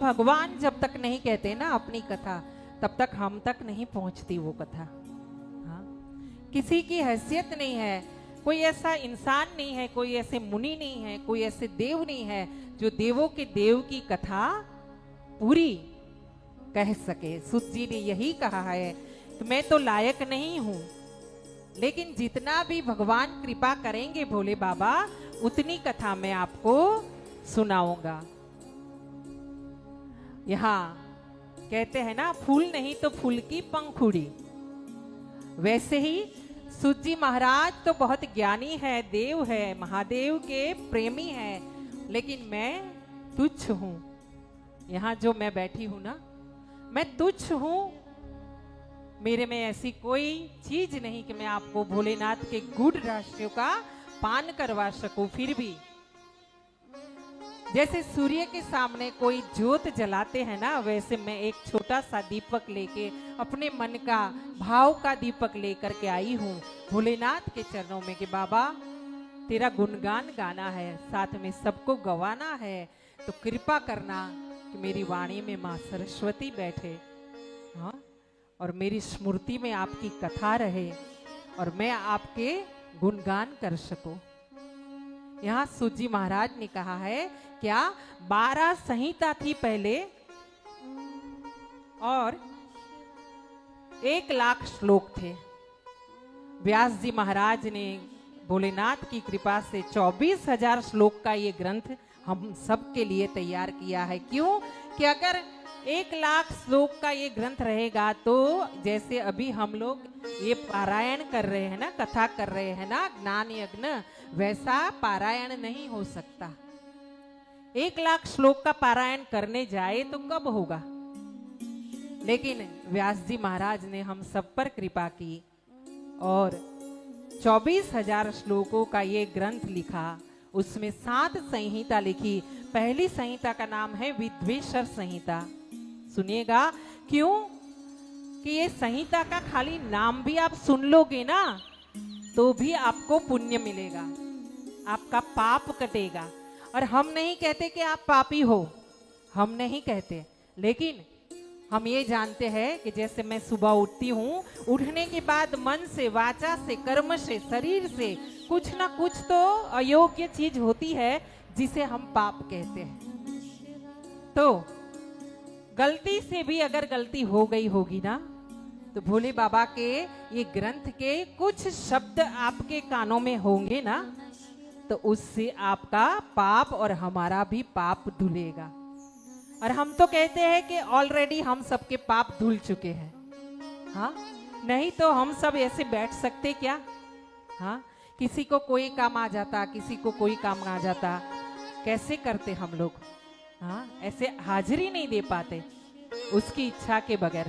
भगवान जब तक नहीं कहते ना अपनी कथा, तब तक हम तक नहीं पहुंचती वो कथा। हाँ, किसी की हैसियत नहीं है, कोई ऐसा इंसान नहीं है, कोई ऐसे मुनि नहीं है, कोई ऐसे देव नहीं है जो देवों के देव की कथा पूरी कह सके। सूत जी ने यही कहा है कि मैं तो लायक नहीं हूं, लेकिन जितना भी भगवान कृपा करेंगे भोले बाबा, उतनी कथा मैं आपको सुनाऊंगा। यहाँ कहते हैं ना, फूल नहीं तो फूल की पंखुड़ी। वैसे ही सूत जी महाराज तो बहुत ज्ञानी है, देव है, महादेव के प्रेमी है, लेकिन मैं तुच्छ हूं। यहाँ जो मैं बैठी हूं ना, मैं तुच्छ हूं। मेरे में ऐसी कोई चीज नहीं कि मैं आपको भोलेनाथ के गुड़ राशियों का पान करवा सकूं। फिर भी जैसे सूर्य के सामने कोई ज्योत जलाते हैं ना, वैसे मैं एक छोटा सा दीपक लेके, अपने मन का भाव का दीपक लेकर के आई हूँ भोलेनाथ के चरणों में कि बाबा तेरा गुणगान गाना है, साथ में सबको गवाना है, तो कृपा करना कि मेरी वाणी में माँ सरस्वती बैठे, हाँ, और मेरी स्मृति में आपकी कथा रहे और मैं आपके गुणगान कर सकूं। यहाँ सूत जी महाराज ने कहा है, क्या 12 संहिता थी पहले और 1 लाख श्लोक थे। व्यास जी महाराज ने भोलेनाथ की कृपा से 24,000 श्लोक का ये ग्रंथ हम सब के लिए तैयार किया है। क्यों कि अगर 1 लाख श्लोक का ये ग्रंथ रहेगा तो जैसे अभी हम लोग ये पारायण कर रहे हैं ना, कथा कर रहे हैं ना, ज्ञान यज्ञ, वैसा पारायण नहीं हो सकता। 1 लाख श्लोक का पारायण करने जाए तो कब होगा। लेकिन व्यास जी महाराज ने हम सब पर कृपा की और 24,000 श्लोकों का ये ग्रंथ लिखा। उसमें 7 संहिता लिखी। पहली संहिता का नाम है विद्वेश्वर संहिता। सुनिएगा, क्यों कि ये संहिता का खाली नाम भी आप सुन लोगे ना तो भी आपको पुण्य मिलेगा, आपका पाप कटेगा। और हम नहीं कहते कि आप पापी हो, हम नहीं कहते, लेकिन हम ये जानते हैं कि जैसे मैं सुबह उठती हूँ, उठने के बाद मन से, वाचा से, कर्म से, शरीर से कुछ ना कुछ तो अयोग्य चीज होती है जिसे हम पाप कहते हैं। तो गलती से भी अगर गलती हो गई होगी ना, तो भोले बाबा के ये ग्रंथ के कुछ शब्द आपके कानों में होंगे ना, तो उससे आपका पाप और हमारा भी पाप धुलेगा। और हम तो कहते हैं कि ऑलरेडी हम सबके पाप धुल चुके हैं, हाँ, नहीं तो हम सब ऐसे बैठ सकते क्या। हाँ, किसी को कोई काम आ जाता, किसी को कोई काम आ जाता, कैसे करते हम लोग। हाँ, ऐसे हाजिरी नहीं दे पाते उसकी इच्छा के बगैर।